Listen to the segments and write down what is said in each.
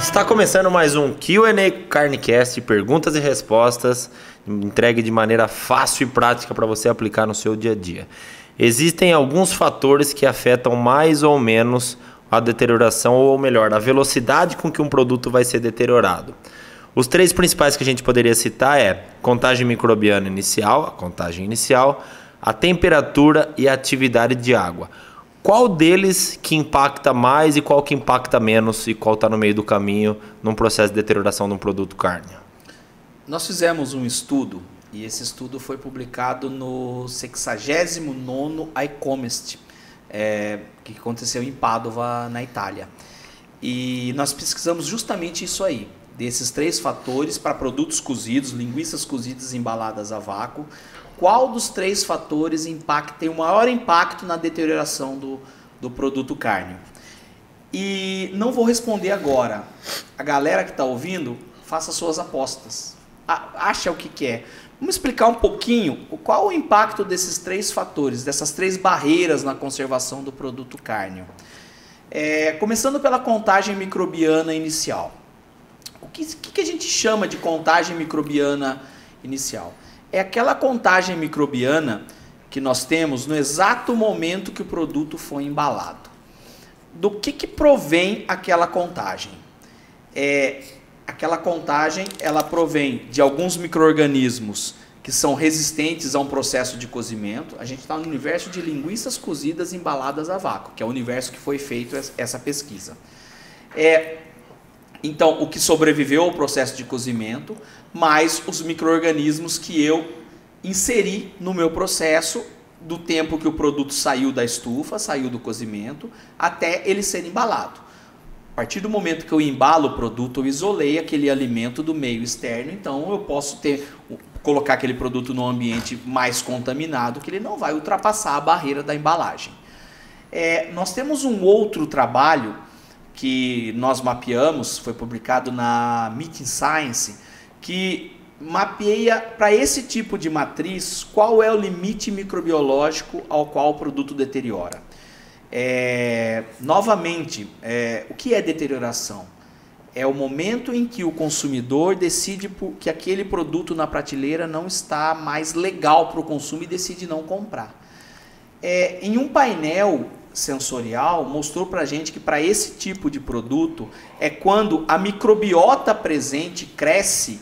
Está começando mais um Q&A Carnicast, perguntas e respostas, entregue de maneira fácil e prática para você aplicar no seu dia a dia. Existem alguns fatores que afetam mais ou menos a deterioração, ou melhor, a velocidade com que um produto vai ser deteriorado. Os três principais que a gente poderia citar é contagem microbiana inicial, a contagem inicial, a temperatura e a atividade de água. Qual deles que impacta mais e qual que impacta menos e qual está no meio do caminho num processo de deterioração de um produto cárneo? Nós fizemos um estudo e esse estudo foi publicado no 69º ICOMEST, que aconteceu em Pádua, na Itália. E nós pesquisamos justamente isso aí, desses três fatores para produtos cozidos, linguiças cozidas embaladas a vácuo. Qual dos três fatores tem o maior impacto na deterioração do produto cárneo? E não vou responder agora. A galera que está ouvindo, faça suas apostas. Acha o que quer. Vamos explicar um pouquinho qual o impacto desses três fatores, dessas três barreiras na conservação do produto cárneo. Começando pela contagem microbiana inicial. O que a gente chama de contagem microbiana inicial? É aquela contagem microbiana que nós temos no exato momento que o produto foi embalado. Do que provém aquela contagem? Aquela contagem ela provém de alguns micro-organismos que são resistentes a um processo de cozimento. A gente está no universo de linguiças cozidas embaladas a vácuo, que é o universo que foi feito essa pesquisa. Então, o que sobreviveu ao processo de cozimento, mais os micro-organismos que eu inseri no meu processo do tempo que o produto saiu da estufa, saiu do cozimento, até ele ser embalado. A partir do momento que eu embalo o produto, eu isolei aquele alimento do meio externo, então eu posso colocar aquele produto num ambiente mais contaminado, que ele não vai ultrapassar a barreira da embalagem. Nós temos um outro trabalho que nós mapeamos, foi publicado na Meeting Science, que mapeia para esse tipo de matriz qual é o limite microbiológico ao qual o produto deteriora. Novamente, o que é deterioração? É o momento em que o consumidor decide que aquele produto na prateleira não está mais legal para o consumo e decide não comprar. Em um painel sensorial mostrou para a gente que para esse tipo de produto é quando a microbiota presente cresce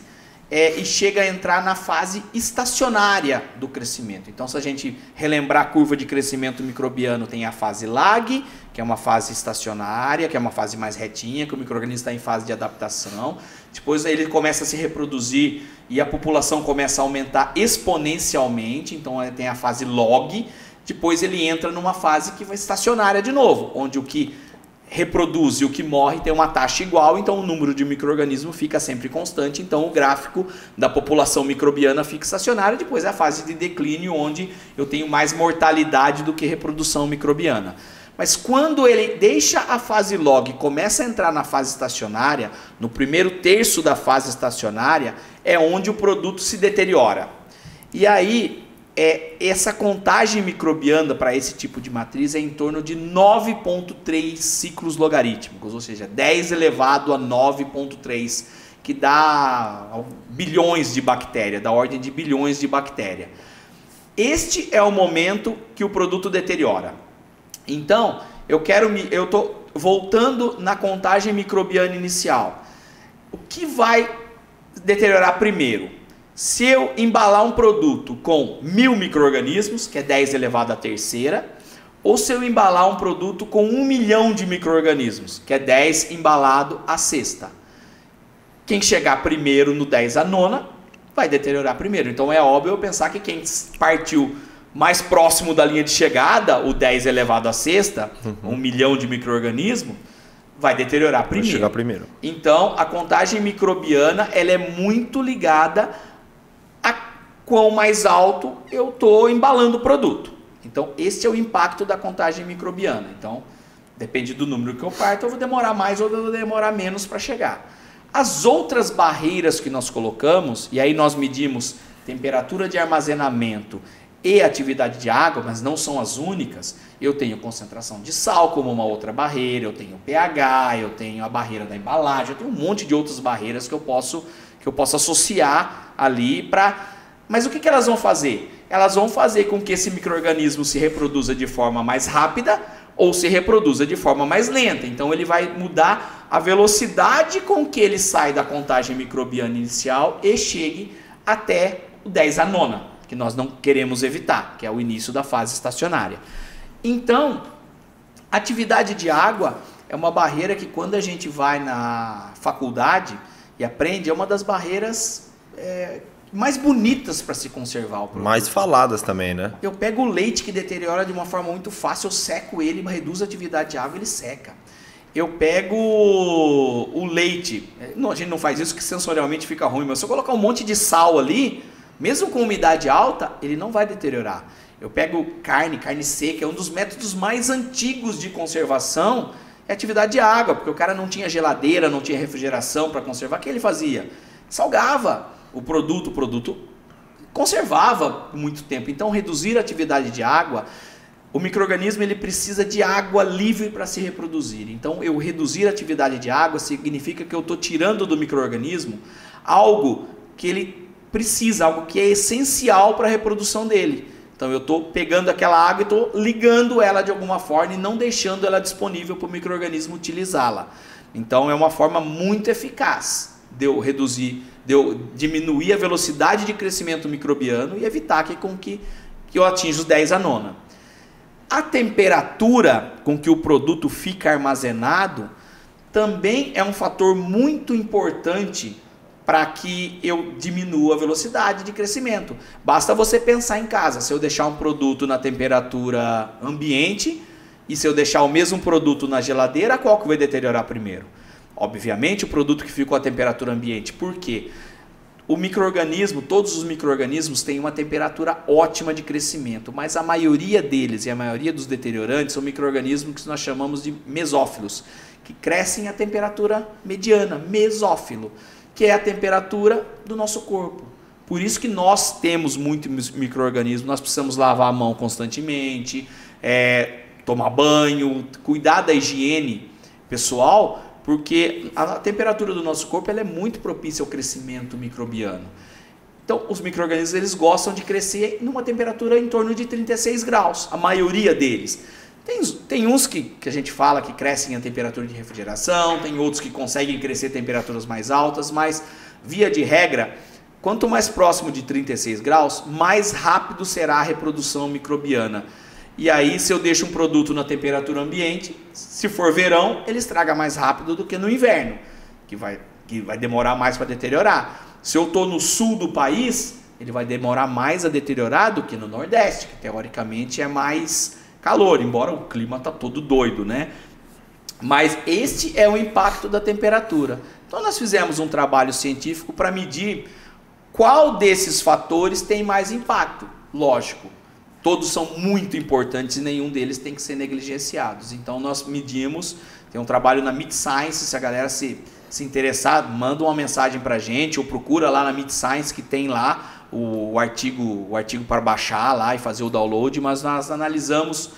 e chega a entrar na fase estacionária do crescimento. Então, se a gente relembrar a curva de crescimento microbiano, tem a fase lag, que é uma fase estacionária, que é uma fase mais retinha, que o micro-organismo está em fase de adaptação. Depois ele começa a se reproduzir e a população começa a aumentar exponencialmente, então tem a fase log. Depois ele entra numa fase que vai estacionária de novo, onde o que reproduz e o que morre tem uma taxa igual, então o número de micro-organismos fica sempre constante, então o gráfico da população microbiana fica estacionário. Depois é a fase de declínio, onde eu tenho mais mortalidade do que reprodução microbiana. Mas quando ele deixa a fase log e começa a entrar na fase estacionária, no primeiro terço da fase estacionária, é onde o produto se deteriora. E aí, essa contagem microbiana para esse tipo de matriz é em torno de 9,3 ciclos logarítmicos, ou seja, 10 elevado a 9,3, que dá bilhões de bactérias, da ordem de bilhões de bactérias. Este é o momento que o produto deteriora. Então, eu estou voltando na contagem microbiana inicial. O que vai deteriorar primeiro? Se eu embalar um produto com 1000 micro-organismos, que é 10 elevado à terceira, ou se eu embalar um produto com 1 milhão de micro-organismos, que é 10 embalado à sexta. Quem chegar primeiro no 10 à nona, vai deteriorar primeiro. Então é óbvio eu pensar que quem partiu mais próximo da linha de chegada, o 10 elevado à sexta, 1 milhão de micro-organismos, vai deteriorar primeiro. Vai chegar primeiro. Então a contagem microbiana ela é muito ligada a quão mais alto eu estou embalando o produto. Então, esse é o impacto da contagem microbiana. Então, depende do número que eu parto, eu vou demorar mais ou eu vou demorar menos para chegar. As outras barreiras que nós colocamos, e aí nós medimos temperatura de armazenamento e atividade de água, mas não são as únicas, eu tenho concentração de sal como uma outra barreira, eu tenho pH, eu tenho a barreira da embalagem, eu tenho um monte de outras barreiras que eu posso associar ali para... Mas o que elas vão fazer? Elas vão fazer com que esse micro-organismo se reproduza de forma mais rápida ou se reproduza de forma mais lenta. Então ele vai mudar a velocidade com que ele sai da contagem microbiana inicial e chegue até o 10 a nona, que nós não queremos evitar, que é o início da fase estacionária. Então, atividade de água é uma barreira que quando a gente vai na faculdade e aprende, é uma das barreiras mais bonitas para se conservar o produto. Mais faladas também, né? Eu pego o leite que deteriora de uma forma muito fácil, eu seco ele, reduzo a atividade de água, ele seca. Eu pego o leite, a gente não faz isso que sensorialmente fica ruim, mas se eu colocar um monte de sal ali, mesmo com umidade alta, ele não vai deteriorar. Eu pego carne seca, é um dos métodos mais antigos de conservação, é atividade de água, porque o cara não tinha geladeira, não tinha refrigeração para conservar, o que ele fazia? Salgava o produto conservava por muito tempo. Então, reduzir a atividade de água, o micro-organismo ele precisa de água livre para se reproduzir. Então, eu reduzir a atividade de água significa que eu estou tirando do micro-organismo algo que ele precisa, algo que é essencial para a reprodução dele. Então eu estou pegando aquela água e estou ligando ela de alguma forma e não deixando ela disponível para o micro-organismo utilizá-la. Então é uma forma muito eficaz de eu diminuir a velocidade de crescimento microbiano e evitar que eu atinja os 10 a nona. A temperatura com que o produto fica armazenado também é um fator muito importante para que eu diminua a velocidade de crescimento. Basta você pensar em casa, se eu deixar um produto na temperatura ambiente e se eu deixar o mesmo produto na geladeira, qual que vai deteriorar primeiro? Obviamente o produto que ficou à temperatura ambiente. Por quê? O micro-organismo, todos os micro-organismos têm uma temperatura ótima de crescimento, mas a maioria deles e a maioria dos deteriorantes são micro-organismos que nós chamamos de mesófilos, que crescem a temperatura mediana, mesófilo, que é a temperatura do nosso corpo. Por isso que nós temos muitos micro-organismos, nós precisamos lavar a mão constantemente, tomar banho, cuidar da higiene pessoal, porque a temperatura do nosso corpo ela é muito propícia ao crescimento microbiano. Então, os micro-organismos eles gostam de crescer numa temperatura em torno de 36 graus, a maioria deles. Tem uns que a gente fala que crescem a temperatura de refrigeração, tem outros que conseguem crescer a temperaturas mais altas, mas, via de regra, quanto mais próximo de 36 graus, mais rápido será a reprodução microbiana. E aí, se eu deixo um produto na temperatura ambiente, se for verão, ele estraga mais rápido do que no inverno, que vai demorar mais para deteriorar. Se eu estou no sul do país, ele vai demorar mais a deteriorar do que no Nordeste, que teoricamente é mais calor, embora o clima está todo doido, né? Mas este é o impacto da temperatura. Então nós fizemos um trabalho científico para medir qual desses fatores tem mais impacto. Lógico, todos são muito importantes e nenhum deles tem que ser negligenciados. Então nós medimos, tem um trabalho na Meat Science, se a galera se interessar, manda uma mensagem para a gente ou procura lá na Meat Science que tem lá o artigo para baixar lá e fazer o download, mas nós analisamos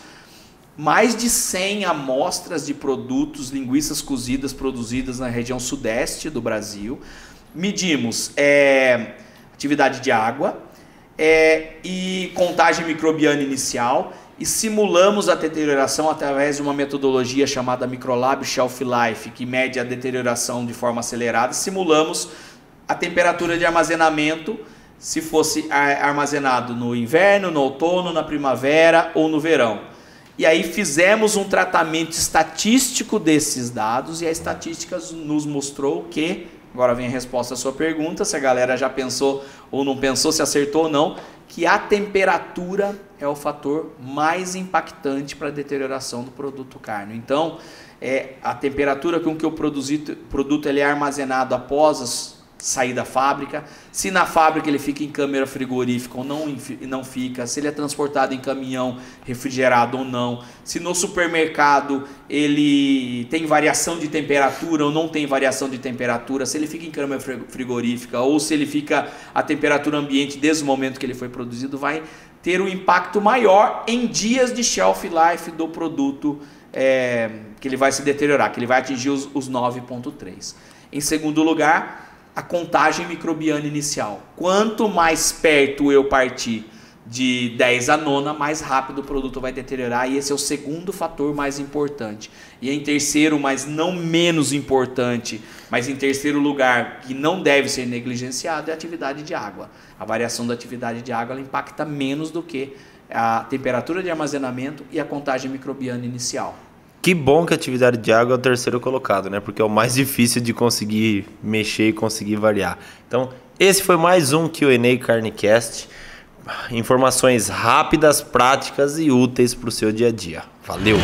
mais de 100 amostras de produtos, linguiças cozidas produzidas na região sudeste do Brasil. Medimos atividade de água e contagem microbiana inicial e simulamos a deterioração através de uma metodologia chamada Microlab Shelf Life, que mede a deterioração de forma acelerada. Simulamos a temperatura de armazenamento se fosse armazenado no inverno, no outono, na primavera ou no verão. E aí fizemos um tratamento estatístico desses dados e a estatística nos mostrou que, agora vem a resposta à sua pergunta, se a galera já pensou ou não pensou, se acertou ou não, que a temperatura é o fator mais impactante para a deterioração do produto carne. Então, a temperatura com que o produto ele é armazenado após sair da fábrica, se na fábrica ele fica em câmara frigorífica ou não fica, se ele é transportado em caminhão refrigerado ou não, se no supermercado ele tem variação de temperatura ou não tem variação de temperatura, se ele fica em câmara frigorífica ou se ele fica a temperatura ambiente desde o momento que ele foi produzido, vai ter um impacto maior em dias de shelf life do produto que ele vai se deteriorar, que ele vai atingir os 9,3. Em segundo lugar, a contagem microbiana inicial. Quanto mais perto eu partir de 10 a nona, mais rápido o produto vai deteriorar, e esse é o segundo fator mais importante. E em terceiro, mas não menos importante, mas em terceiro lugar, que não deve ser negligenciado, é a atividade de água. A variação da atividade de água ela impacta menos do que a temperatura de armazenamento e a contagem microbiana inicial. Que bom que a atividade de água é o terceiro colocado, né? Porque é o mais difícil de conseguir mexer e conseguir variar. Então, esse foi mais um Q&A Carnicast. Informações rápidas, práticas e úteis para o seu dia a dia. Valeu!